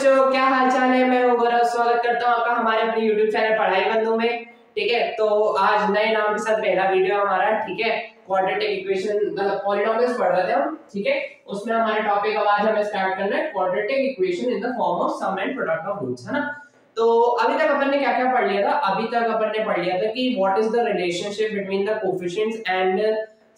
बच्चों, क्या हाल चाल है। मैं हूं गौरव, स्वागत करता हूं आपका हमारे अपने YouTube चैनल पढ़ाई बंधु में। ठीक है, तो आज नए नाम के साथ पहला वीडियो हमारा। ठीक है, क्वाड्रेटिक इक्वेशन मतलब पॉलिनोमियल्स पढ़ रहे थे हम। ठीक है, उसमें हमारा टॉपिक अब आज हमें स्टार्ट करना है quadratic equation in the form of sum and product of roots, है ना। तो अभी तक अपन ने क्या क्या पढ़ लिया था। अभी तक अपन ने पढ़ लिया था कि what is the relationship between the coefficients and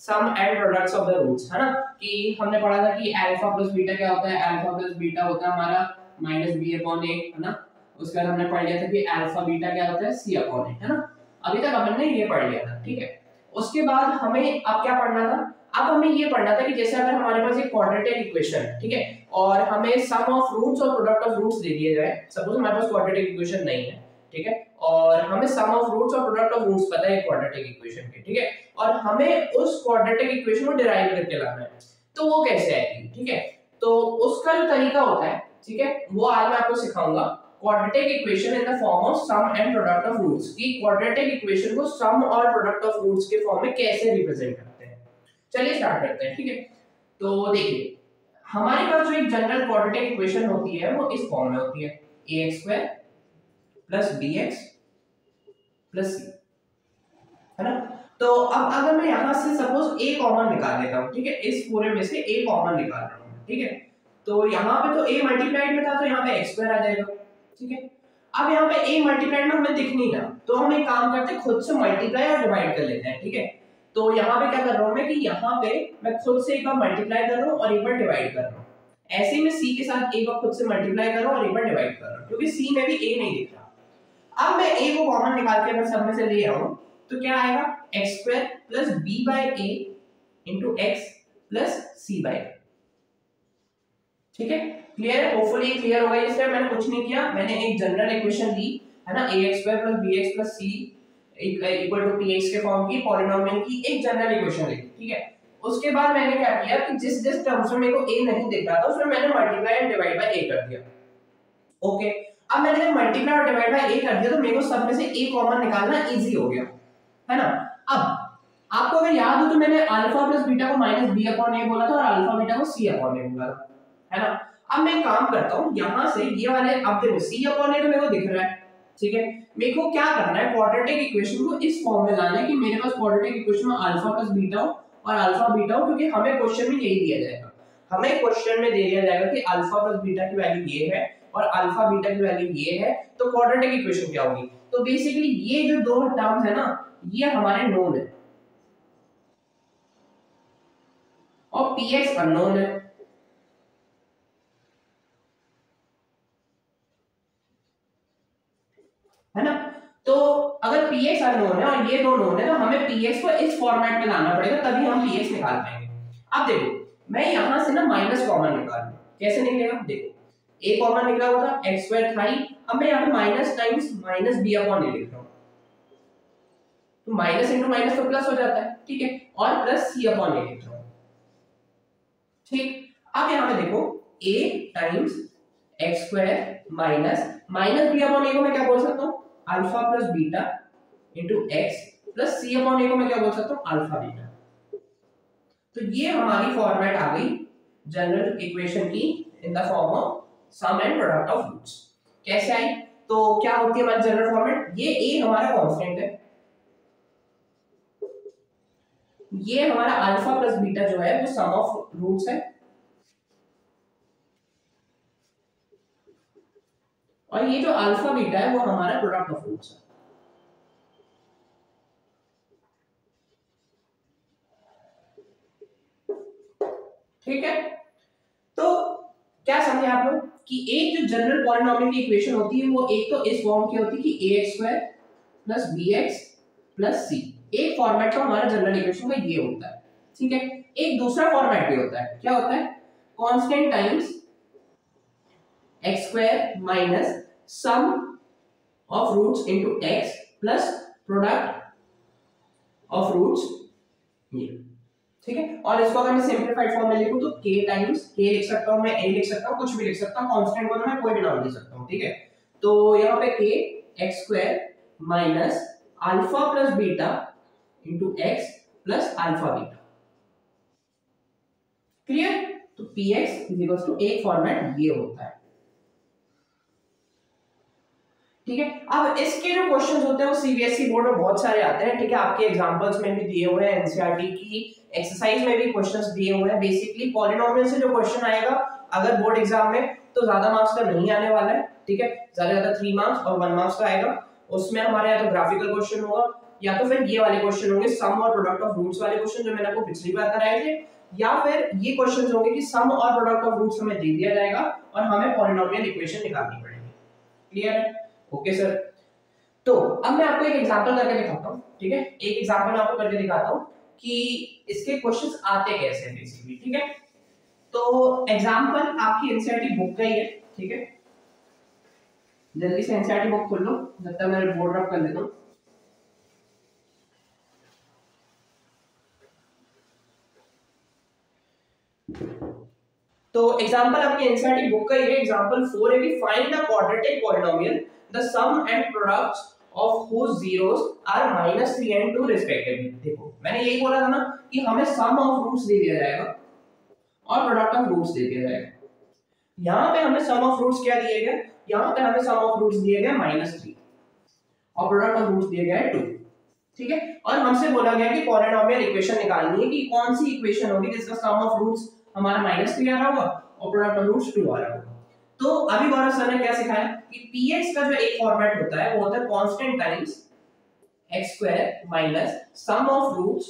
sum and products of the roots, है ना। कि हमने पढ़ा था कि अल्फा प्लस बीटा क्या होता है। अल्फा प्लस बीटा होता है हमारा माइनस बी अपॉन ए, है ना। उसके बाद हमने पढ़ लिया था कि अल्फा बीटा क्या होता है, सी अपॉन ए, है ना। अभी तक अपन ने ये पढ़ लिया था। ठीक है, उसके बाद हमें अब क्या पढ़ना था। अब हमें ये पढ़ना था कि जैसे अगर हमारे पास एक क्वाड्रेटिक इक्वेशन है, ठीक है, और हमें सम ऑफ रूट्स और प्रोडक्ट ऑफ रूट्स दे दिए जाए। सपोज हमारे पास क्वाड्रेटिक इक्वेशन नहीं है, ठीक है, और हमें सम ऑफ रूट्स और प्रोडक्ट ऑफ रूट्स पता है क्वाड्रेटिक इक्वेशन के, ठीक है, और हमें उस क्वाड्रेटिक इक्वेशन को डिराइव करके लाना है। तो वो कैसे आएगी, ठीक है। तो उसका जो तरीका होता है, ठीक है, वो आज मैं आपको सिखाऊंगा। Quadratic equation in the form of sum and product of roots, की क्वाड्रेटिक इक्वेशन को सम और प्रोडक्ट ऑफ रूट्स के फॉर्म में कैसे रिप्रेजेंट करते हैं। चलिए स्टार्ट करते हैं। ठीक है, तो देखिए हमारे पास जो एक जनरल क्वाड्रेटिक इक्वेशन होती है वो इस फॉर्म में होती है, ax² + bx + c, है ना। तो अब अगर मैं यहां से सपोज a कॉमन निकाल लेता हूं, ठीक है, इस पूरे में से a कॉमन निकाल रहा हूं, ठीक है, तो यहां पे तो a मल्टीप्लाइड में था तो यहां पे x² आ जाएगा, ठीक है। अब यहां पे a मल्टीप्लाइड में हमें दिख नहीं रहा, तो हम एक काम करते हैं, खुद से मल्टीप्लाई और डिवाइड कर लेते हैं, ठीक है। तो यहां पे क्या कर रहा हूं मैं कि यहां पे मैं खुद से एक बार मल्टीप्लाई कर रहा हूं और एक बार डिवाइड कर रहा हूं। ऐसे ही मैं c के साथ एक बार खुद से मल्टीप्लाई कर रहा हूं और एक बार डिवाइड कर रहा हूं, क्योंकि c में भी a नहीं दिख रहा। अब मैं a को कॉमन निकाल के अगर सब में से ले आऊं तो क्या आएगा, x² + b/a * x + c/a। ठीक है, क्लियर है। होपफुली क्लियर होगा। इससे मैंने कुछ नहीं किया, मैंने एक जनरल इक्वेशन ली, है ना, ax² + bx + c = px के फॉर्म की पॉलिनोमियल की एक जनरल इक्वेशन ली, ठीक है। उसके बाद मैंने क्या किया कि जिस जिस टर्म्स में मेरे को a नहीं दिख रहा था उसमें मैंने multiply and divide by a कर दिया। ओके, अब मैंने जब मल्टीप्लाई और डिवाइड बाय a कर दिया तो मेरे को सब में से a कॉमन निकालना इजी हो गया, है ना। अब आपको अगर याद हो तो मैंने अल्फा प्लस बीटा को -b/a बोला था और अल्फा बीटा को c/a बोला था, है ना। अब मैं एक काम करता हूं, यहां से ये वाले, अब देखो c/a तो मेरे को दिख रहा है, ठीक है। मेरे को क्या करना है, क्वाड्रेटिक इक्वेशन को इस फॉर्म में लाना है कि मेरे पास क्वाड्रेटिक इक्वेशन में अल्फा प्लस बीटा हो और अल्फा बीटा हो, क्योंकि हमें क्वेश्चन में यही दिया जाएगा। हमें क्वेश्चन में दे दिया जाएगा कि अल्फा प्लस बीटा की वैल्यू ये है और अल्फा बीटा की वैल्यू ये है, तो क्वाड्रेटिक इक्वेशन क्या होगी। तो बेसिकली ये जो दो टर्म्स है ना, ये हमारे नोन है और px अननोन है ना। तो अगर px अननोन है और ये दो नोन है तो हमें px को इस फॉर्मेट में लाना पड़ेगा, तभी हम px निकाल पाएंगे। अब देखो मैं यहां से ना माइनस कॉमन निकाल लूं, कैसे निकलेगा, देखो a कॉमन निकला हुआ था, x² था ही, अब मैं यहां पे माइनस टाइम्स -b/a लिख रहा हूं, तो माइनस इंटू माइनस तो प्लस हो जाता है, ठीक है, और प्लस c/a लिख रहा हूं, ठीक। अब यहां पे देखो a times x² minus b/a को मैं क्या बोल सकता हूं, alpha plus beta into x plus c/a को मैं क्या बोल सकता हूं, अल्फा बीटा। तो ये हमारी फॉर्मेट आ गई जनरल इक्वेशन की in the form of sum and product of roots. कैसे आई, तो क्या होती है हमारी जनरल फॉर्मेट, ये a हमारा कांस्टेंट है, ये हमारा अल्फा प्लस बीटा जो है वो सम ऑफ रूट्स है, और ये जो अल्फा बीटा है वो हमारा प्रोडक्ट ऑफ रूट्स है। ठीक है, तो क्या समझे आप लोग कि एक जो जनरल पॉलिनोमियल की इक्वेशन होती है वो एक तो इस फॉर्म की होती है कि ax² + bx + c, एक फॉर्मेट का हमारा जनरल इक्वेशन का ये होता है, ठीक है। एक दूसरा फॉर्मेट भी होता है, क्या होता है, constant times x² minus sum of roots into x plus product of roots, ये, ठीक है। और इसको अगर मैं सिंपलीफाइड फॉर्म में लिखूं तो k टाइम्स k लिख सकता हूं मैं, a लिख सकता हूं, कुछ भी लिख सकता हूं, कांस्टेंट को मैं कोई भी नाम दे सकता हूं, ठीक है। तो यहां पे k x² minus alpha plus beta into x plus alpha beta, clear. तो px एक फॉर्मेट ये होता है, ठीक है। अब इसके जो क्वेश्चंस होते हैं वो सीबीएसई बोर्ड में बहुत सारे आते हैं, ठीक है, आपके एग्जांपल्स में भी दिए हुए हैं, एनसीईआरटी की एक्सरसाइज में भी क्वेश्चंस दिए हुए हैं। बेसिकली पॉलिनोमियल से जो क्वेश्चन आएगा अगर बोर्ड एग्जाम में तो ज्यादा मार्क्स का नहीं आने वाला है, ठीक है, ज्यादा 3 मार्क्स और 1 मार्क्स का आएगा। उसमें हमारे या तो ग्राफिकल क्वेश्चन होगा या तो फिर ये वाले क्वेश्चन होंगे सम और प्रोडक्ट ऑफ रूट्स वाले क्वेश्चन जो मैंने आपको पिछली बार कराए थे, या फिर ये क्वेश्चंस होंगे कि सम और प्रोडक्ट ऑफ रूट्स हमें दे दिया जाएगा और हमें पॉलिनोमियल इक्वेशन निकालनी पड़ेगी। क्लियर है? Okay sir. तो अब मैं आपको एक एग्जांपल करके दिखाता हूं, ठीक है, एक एग्जांपल आपको करके दिखाता हूं कि इसके क्वेश्चंस आते कैसे हैं बेसिकली, ठीक है। तो एग्जांपल आपकी एनसीईआरटी बुक का ही है, ठीक है, जल्दी से एनसीईआरटी बुक खोल लो जब तक मैं बोर्ड रब कर लेता हूं। तो एग्जांपल आपकी एनसीईआरटी बुक का ये एग्जांपल 4 है कि find the quadratic polynomial the sum and products of whose zeros are -3 and 2 respectively। देखो मैंने यही बोला था ना कि हमें सम ऑफ रूट्स दे दिया जाएगा और प्रोडक्ट ऑफ रूट्स दे दिया जाएगा। यहां पे हमें सम ऑफ रूट्स क्या दिए गए, यहां पे हमें सम ऑफ रूट्स दिए गए -3 और प्रोडक्ट ऑफ रूट्स दिए गए 2, ठीक है। और हमसे बोला गया कि पॉलिनोमियल इक्वेशन निकालनी है कि कौन सी इक्वेशन होगी जिसका सम ऑफ रूट्स हमारा -3 आ रहा होगा और प्रोडक्ट ऑफ रूट्स 2 आ रहा होगा। तो अभी गौरव सर ने क्या सिखाया कि पीएक्स का जो एक फॉर्मेट होता है वो होता है constant times x square minus sum of roots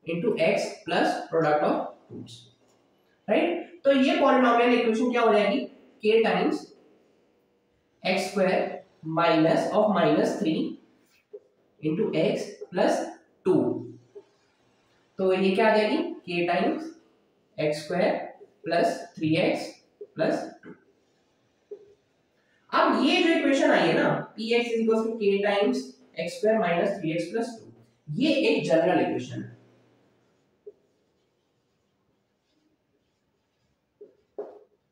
into x plus product of roots, right. तो ये पॉलिनोमियल इक्वेशन क्या हो जाएगी k times x square minus of -3 into x plus 2। तो ये क्या आ जाएगी k times x square plus 3x plus 2। अब ये जो इक्वेशन आई है ना px k times x square minus 3x plus 2, ये एक जनरल इक्वेशन है।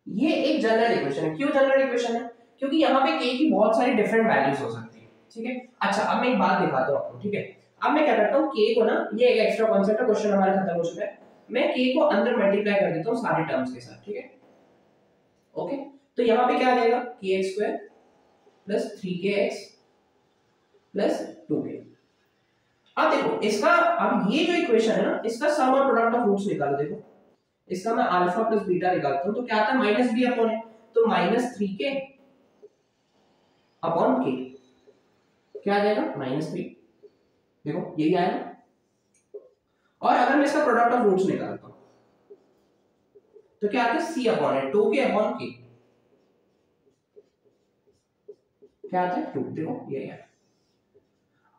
ये एक जनरल इक्वेशन है। क्यों जनरल इक्वेशन है? क्योंकि यहाँ पे k की बहुत सारी डिफरेंट वैल्यूज हो सकती है, ठीक है। अच्छा अब मैं एक बात दिखाता हूँ आपको, ठीक है। अब मैं क्या करता हूँ k को ना, ये एक एक्स्ट्रा कांसेप्ट है, क्वेश्चन हमारा खत्म हो चुका है, मैं k को अंदर मल्टीप्लाई कर देता हूँ सारे टर्म्स के साथ, ठीक है। ओके, तो यहाँ पे क्या आ जाएगा kx square plus 3kx plus 2k। अब देखो इसका, अब ये जो इक्वेशन है ना इसका सम और प्रोडक्ट ऑफ रूट्स निकालो। देखो इसका मैं अल्फा प्लस बीटा निकालता हूं तो क्या आता है माइनस बी अपॉन ए, तो -3k अपॉन k क्या आ जाएगा -3। देखो यही आया। और अगर मैं इसका प्रोडक्ट ऑफ रूट्स निकालता हूं तो क्या आता है c अपॉन ए, 2k अपॉन k क्या आता है 2। देखो ये है,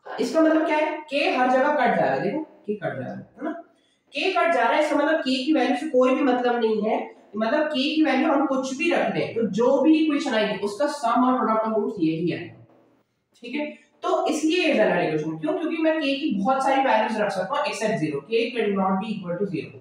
इसका मतलब क्या है k हर जगह कट जा रहा है, देखो k कट जा रहा है ना, k कट जा रहा है, इसका मतलब k की वैल्यू से कोई भी मतलब नहीं है, मतलब k की वैल्यू हम कुछ भी रख दें तो जो भी इक्वेशन आएगी उसका सम और प्रोडक्ट ऑफ रूट्स यही आएगा, ठीक है। तो इसलिए ये जनरल इक्वेशन क्यों, क्योंकि मैं k की बहुत सारी वैल्यूज रख सकता हूं except 0, k can not be equal to 0,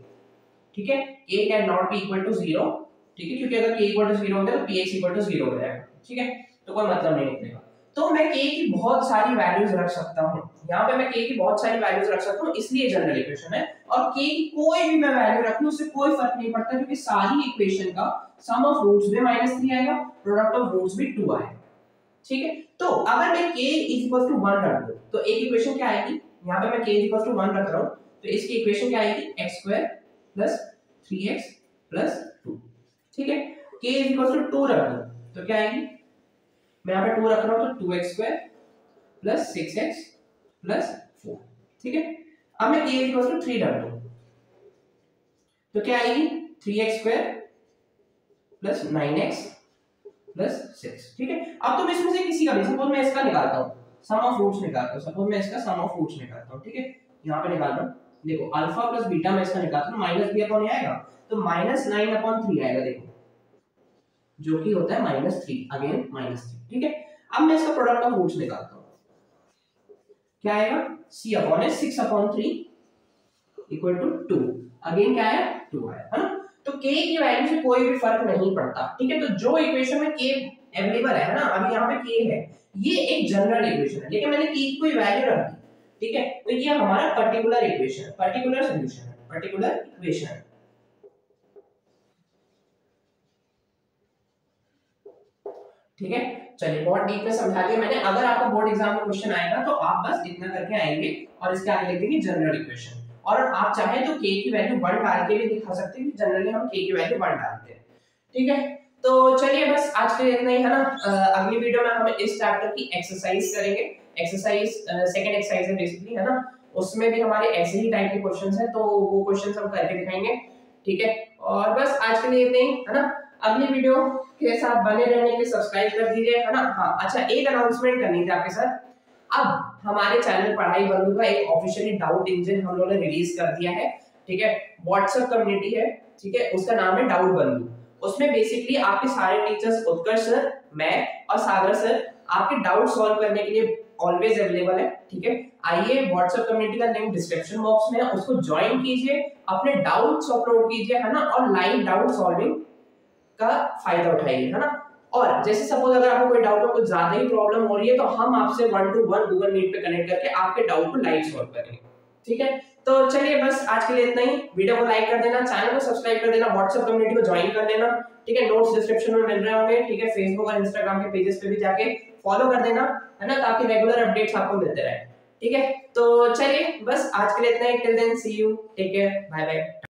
ठीक है, k can not be equal to 0, ठीक है, क्योंकि अगर k इक्वल टू 0 हो गया तो px इक्वल टू 0 हो जाएगा, ठीक है, तो कोई मतलब नहीं निकलेगा। तो मैं k की बहुत सारी वैल्यूज रख सकता हूं, यहां पे मैं k की बहुत सारी वैल्यूज रख सकता हूं, इसलिए जनरल इक्वेशन है। और k की कोई भी मैं वैल्यू रख लूं उससे कोई फर्क नहीं पड़ता क्योंकि सारी इक्वेशन का सम ऑफ रूट्स भी -3 आएगा, प्रोडक्ट ऑफ रूट्स भी 2 आएगा, ठीक है। तो अगर मैं k 1 रख दूं तो एक इक्वेशन क्या आएगी, यहां पे मैं k 1 रख रहा हूं तो इसकी इक्वेशन क्या आएगी x² + 3x + 2, ठीक है। k 2 रख दूं तो क्या आएगी, मैं यहां पे 2 रख रहा हूं तो 2x² + 6x + 4, ठीक है। अब मैं k 3 रख दूं तो क्या आएगी 3x² + 9x + 6, ठीक है। अब तो मैं इसमें से किसी का भी, सपोज मैं इसका निकालता हूं सम ऑफ रूट्स निकालता हूं, सपोज मैं इसका सम ऑफ रूट्स निकालता हूं, ठीक है, यहां पे निकाल रहा हूं, देखो अल्फा प्लस बीटा में इसका निकालता हूं -b अपॉन ए आएगा तो -9 अपॉन 3 आएगा, देखो जो कि होता है -3, अगेन -3, ठीक है। अब मैं इसका प्रोडक्ट ऑफ रूट्स निकालता हूं, क्या आएगा c upon a 6 upon 3 equal to 2, again क्या आया 2 आया, है ना। तो k की वैल्यू से कोई भी फर्क नहीं पड़ता, ठीक है। तो जो इक्वेशन में k अवेलेबल है ना, अभी यहाँ पे k है, ये एक जनरल इक्वेशन है, लेकिन मैंने k की कोई वैल्यू रख दी, ठीक है, तो ये हमारा पर्टिकुलर इक्वेशन है, पर्टिकुलर सॉल्यूशन है, पर्टिकुलर इक्वेशन है, ठीक है। चलिए बहुत डीप में समझा दिया मैंने। अगर आपका बोर्ड एग्जाम में क्वेश्चन आएगा तो आप बस इतना करके आएंगे और इसके आगे लिख देंगे जनरल इक्वेशन, और आप चाहे तो k की वैल्यू 1 डाल के भी दिखा सकते हैं, जनरली हम k की वैल्यू 1 डालते हैं। ठीक है, तो चलिए बस आज के लिए इतना ही है ना। अगली वीडियो में हम इस चैप्टर की एक्सरसाइज करेंगे। एक्सरसाइज सेकंड एक्सरसाइज है बेसिकली, है ना, उसमें भी हमारे ऐसे ही टाइप के क्वेश्चंस हैं, तो वो क्वेश्चंस हम करके दिखाएंगे। ठीक है, और बस आज के लिए इतना ही, है ना। अगली वीडियो के साथ बने रहने के लिए सब्सक्राइब कर दीजिए, है ना। हाँ अच्छा, एक अनाउंसमेंट करनी थी आपके साथ। अब हमारे चैनल पढ़ाई बंधु का एक ऑफिशियली डाउट इंजन हम लोगों ने रिलीज कर दिया है। ठीक है, व्हाट्सएप कम्युनिटी है, ठीक है, उसका नाम है डाउट बंधु। उसमें बेसिकली आपके सारे टीचर्स, उत्कर्ष सर, मैं और सागर सर, आपके डाउट सॉल्व करने के लिए ऑलवेज अवेलेबल है। ठीक है, आइए व्हाट्सएप कम्युनिटी का लिंक डिस्क्रिप्शन बॉक्स में है, उसको ज्वाइन कीजिए, अपने डाउट्स अपलोड कीजिए, है ना, और लाइव डाउट सॉल्विंग का फायदा उठाइए, है ना। और जैसे सपोज अगर आपको कोई डाउट हो, कुछ ज्यादा ही प्रॉब्लम हो रही है, तो हम आपसे 1 to 1 गूगल मीट पे कनेक्ट करके आपके डाउट को लाइव सॉल्व करेंगे। ठीक है, तो चलिए बस आज के लिए इतना ही। वीडियो को लाइक कर देना, चैनल को सब्सक्राइब कर देना, व्हाट्सएप कम्युनिटी को ज्वाइन कर लेना। ठीक है, नोट्स डिस्क्रिप्शन में मिल रहे होंगे। ठीक है, फेसबुक और इंस्टाग्राम के पेजेस पे भी जाके फॉलो कर देना, है ना, ताकि रेगुलर अपडेट्स आपको मिलते रहे। ठीक है, तो चलिए बस आज के लिए इतना ही। Till then see you, take care, bye bye.